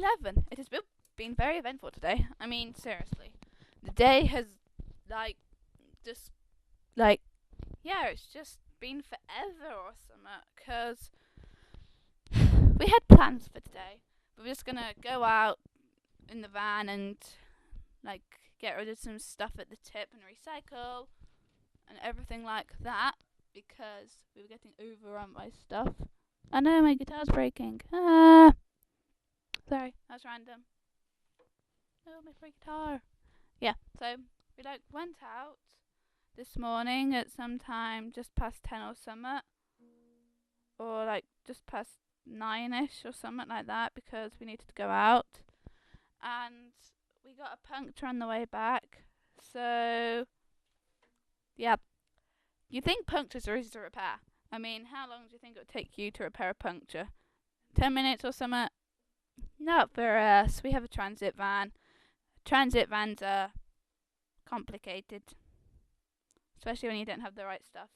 11. It has been very eventful today. I mean, seriously. The day has, like, just, like, yeah, it's just been forever or something. Because we had plans for today. We were just going to go out in the van and, like, get rid of some stuff at the tip and recycle and everything like that. Because we were getting overrun by stuff. I know, my guitar's breaking. Sorry, that's random. Oh, my free guitar. Yeah, so we went out this morning at some time just past 10 or something. Or just past 9ish or something like that because we needed to go out. And we got a puncture on the way back. So, yeah. You think punctures are easy to repair. I mean, how long do you think it would take you to repair a puncture? 10 minutes or something? Not for us. We have a transit van. Transit vans are complicated. Especially when you don't have the right stuff.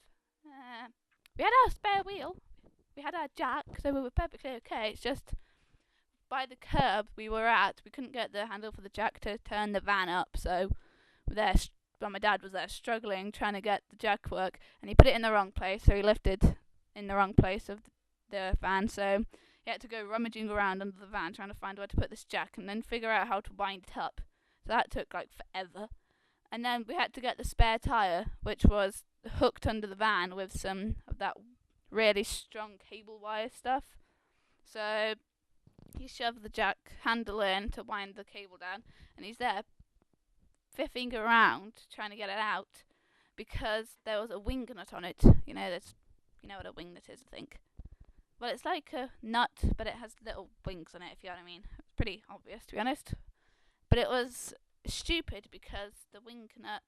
We had our spare wheel. We had our jack, so we were perfectly okay. It's just by the curb we were at, we couldn't get the handle for the jack to turn the van up. So my dad was there struggling, trying to get the jack work. And he put it in the wrong place, so he lifted in the wrong place of the van. So he had to go rummaging around under the van trying to find where to put this jack and then figure out how to wind it up. So that took forever. And then we had to get the spare tyre, which was hooked under the van with some of that really strong cable wire stuff. So he shoved the jack handle in to wind the cable down, and he's there fiffing around trying to get it out because there was a wing nut on it. You know what a wing nut is, I think. Well, it's like a nut, but it has little wings on it, if you know what I mean. It's pretty obvious, to be honest. But it was stupid because the wing nut,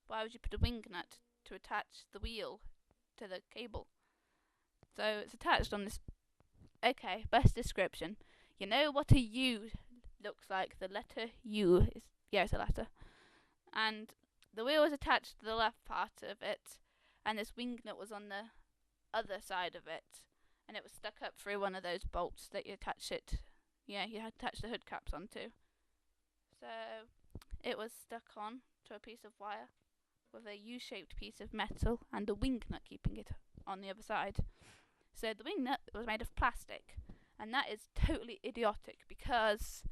why would you put a wing nut to attach the wheel to the cable? So it's attached on this. Okay, best description. You know what a U looks like? The letter U is, it's a letter. And the wheel was attached to the left part of it, and this wing nut was on the other side of it, and it was stuck up through one of those bolts that you attach it. Yeah, you had to attach the hood caps onto. So it was stuck on to a piece of wire with a U-shaped piece of metal and a wing nut keeping it on the other side. So the wing nut was made of plastic, and that is totally idiotic because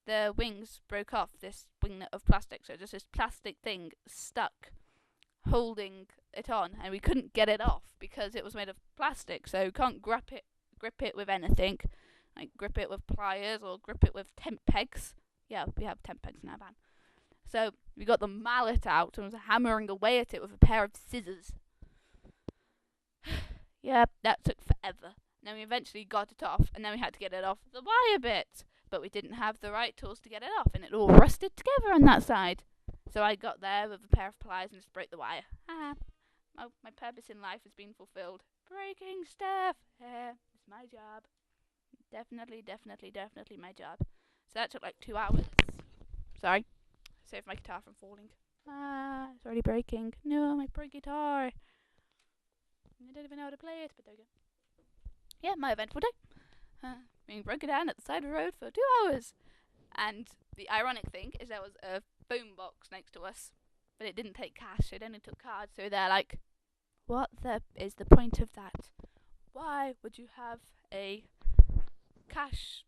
the wings broke off this wing nut of plastic, so just this plastic thing stuck holding it on, and we couldn't get it off because it was made of plastic, so you can't grip it with anything, like grip it with pliers or grip it with tent pegs. Yeah, we have tent pegs in our van. So we got the mallet out and was hammering away at it with a pair of scissors. Yeah, that took forever. And then we eventually got it off, and then we had to get it off the wire bit. But we didn't have the right tools to get it off, and it all rusted together on that side. So I got there with a pair of pliers and just broke the wire. My purpose in life has been fulfilled. Breaking stuff. It's my job. Definitely my job. So that took 2 hours. Sorry. Saved my guitar from falling. It's already breaking. No, my poor guitar. I don't even know how to play it, but there we go. Yeah, my eventful day. Being broken down at the side of the road for 2 hours. And the ironic thing is there was a phone box next to us, but it didn't take cash, it only took cards. So they're like, what is the point of that? Why would you have a cash,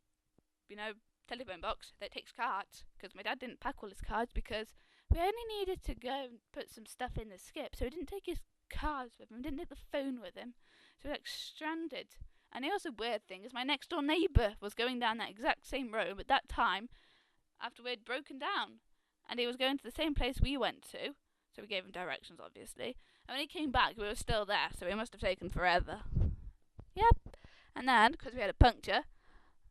telephone box that takes cards? Because my dad didn't pack all his cards because we only needed to go and put some stuff in the skip, so he didn't take his cards with him, he didn't take the phone with him, so we were stranded. And the also weird thing is my next door neighbour was going down that exact same road at that time after we'd broken down, and he was going to the same place we went to, so we gave him directions obviously, and when he came back we were still there, so it must have taken forever. Yep. And then, because we had a puncture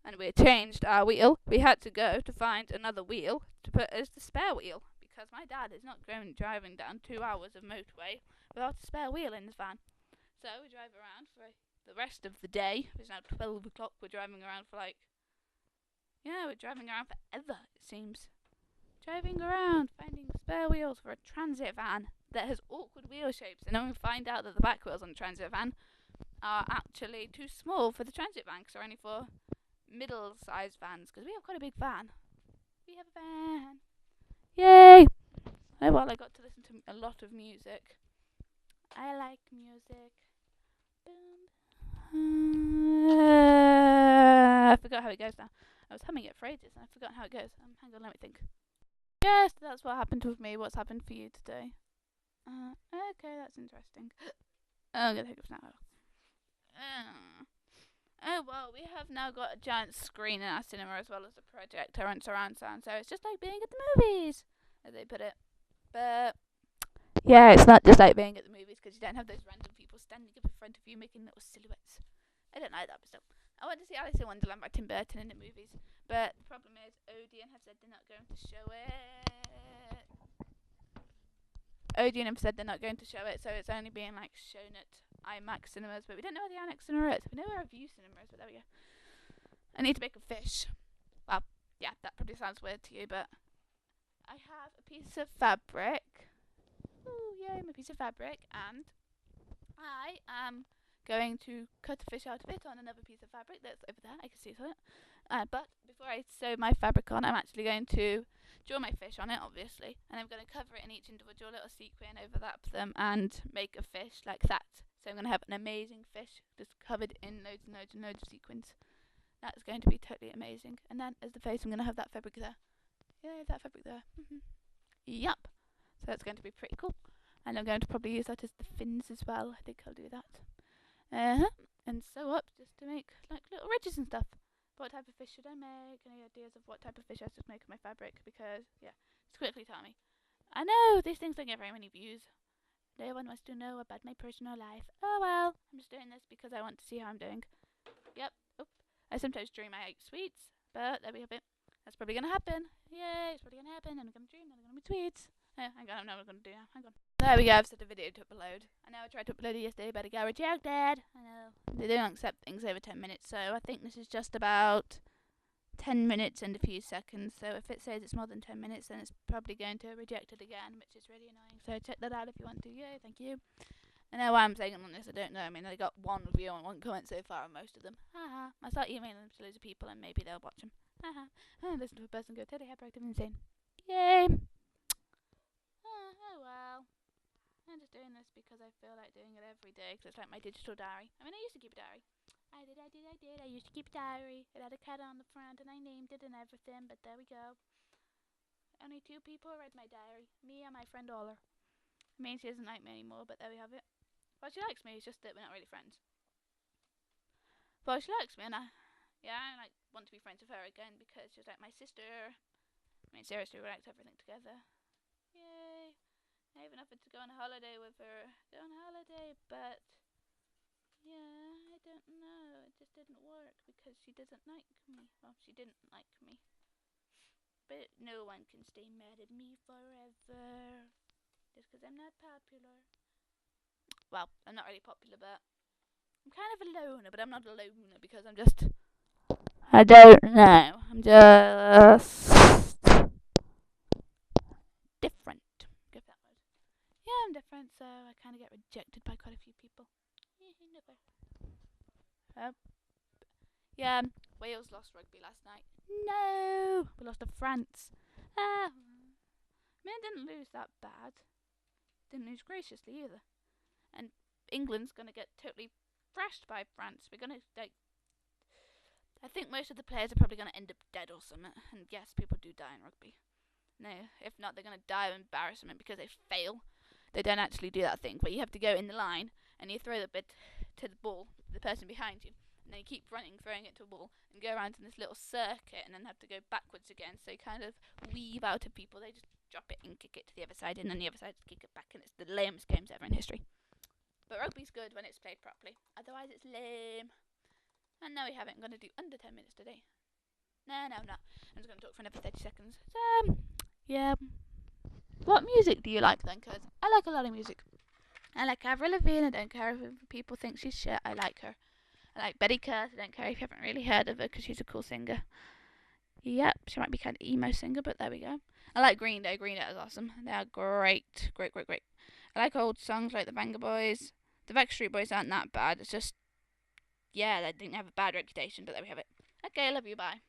and we had changed our wheel, we had to go to find another wheel to put as the spare wheel, because my dad is not going driving down 2 hours of motorway without a spare wheel in his van. So we drive around for the rest of the day. It's now 12 o'clock. We're driving around for we're driving around forever, it seems. Driving around, finding spare wheels for a transit van that has awkward wheel shapes, and then we find out that the back wheels on the transit van are actually too small for the transit van because they're only for middle-sized vans, because we have quite a big van. We have a van. Yay! Oh well, I got to listen to a lot of music. I like music. I forgot how it goes now. I was humming it for ages and I've forgotten how it goes. Hang on, let me think. Yes, that's what happened with me. What's happened for you today? Okay, that's interesting. I'm gonna hiccups now. Oh well, we have now got a giant screen in our cinema as well as a projector and surround sound, so it's just like being at the movies, as they put it. But yeah, it's not just like being at the movies because you don't have those random people standing up in front of you making little silhouettes. I don't like that, but still. I went to see Alice in Wonderland by Tim Burton in the movies, but the problem is Odeon have said they're not going to show it. Odeon have said they're not going to show it, so it's only being like shown at IMAX cinemas, but we don't know where the IMAX cinema is. We know where our View cinema is, but there we go. I need to make a fish. Well, yeah, that probably sounds weird to you, but I have a piece of fabric. Ooh, yay, my piece of fabric, and I am going to cut a fish out of it on another piece of fabric that's over there. I can see it on it. But before I sew my fabric on, I'm actually going to draw my fish on it, obviously, and I'm going to cover it in each individual little sequin, overlap them, and make a fish like that. So I'm going to have an amazing fish just covered in loads and loads and loads of sequins. That's going to be totally amazing. And then as the face, I'm going to have that fabric there. Yeah, that fabric there. Yup. So that's going to be pretty cool. And I'm going to probably use that as the fins as well. I think I'll do that. And sew up just to make like little ridges and stuff. What type of fish should I make? Any ideas of what type of fish I should make of my fabric? Because, yeah, just quickly tell me. I know, these things don't get very many views. No one wants to know about my personal life. Oh well, I'm just doing this because I want to see how I'm doing. Yep. Oh, I sometimes dream I eat sweets, but there we have it. That's probably going to happen. Yay, it's probably going to happen. And I'm going to dream, and I'm going to be sweets. Hang on, I know what I'm going to do now. Hang on. There we go, I've set a video to upload. I know I tried to upload it yesterday, but it got rejected. I know. They don't accept things over 10 minutes, so I think this is just about 10 minutes and a few seconds. So if it says it's more than 10 minutes, then it's probably going to reject it again, which is really annoying. So check that out if you want to. Yay, thank you. I know why I'm saying on this, I don't know. I mean, I got one review and one comment so far on most of them. Haha. I start emailing them to loads of people and maybe they'll watch them. Haha. Listen to a person go totally hyperactive and insane. Yay. Oh well. I'm just doing this because I feel like doing it every day because it's like my digital diary. I mean, I used to keep a diary. I did. I used to keep a diary. It had a cat on the front and I named it and everything, but there we go. Only 2 people read my diary. Me and my friend Ola. I mean, she doesn't like me anymore, but there we have it. Well, she likes me, it's just that we're not really friends. Well, she likes me and I like want to be friends with her again because she's like my sister. I mean, seriously, we liked everything together. Yay. I even offered to go on a holiday with her. But yeah, I don't know. It just didn't work because she doesn't like me. Well, she didn't like me. But no one can stay mad at me forever. Just because I'm not popular. Well, I'm not really popular, but I'm kind of a loner, but I'm not a loner because I'm just... I don't know. I'm just... different. Give that word. Yeah, I'm different, so I kind of get rejected by quite a few people. Yeah, Wales lost rugby last night. No! We lost to France. I mean, it didn't lose that bad. Didn't lose graciously either. And England's going to get totally thrashed by France. We're going to, like... I think most of the players are probably going to end up dead or something. And yes, people do die in rugby. No, if not, they're going to die of embarrassment because they fail. They don't actually do that thing where you have to go in the line and you throw the bit to the ball, the person behind you, and then you keep running, throwing it to a ball, and go around in this little circuit, and then have to go backwards again. So you kind of weave out of people. They just drop it and kick it to the other side, and then the other side kick it back, and it's the lamest games ever in history. But rugby's good when it's played properly. Otherwise, it's lame. And no, we haven't. I'm going to do under 10 minutes today. No, I'm not. I'm just going to talk for another 30 seconds. So, yeah. What music do you like then? Because I like a lot of music. I like Avril Lavigne. I don't care if people think she's shit. I like her. I like Betty Curse. I don't care if you haven't really heard of her because she's a cool singer. Yep, she might be kind of emo singer, but there we go. I like Green Day. Green Day is awesome. They are great. Great. I like old songs like the Banger Boys. The Backstreet Boys aren't that bad. It's just, yeah, they didn't have a bad reputation, but there we have it. Okay, love you, bye.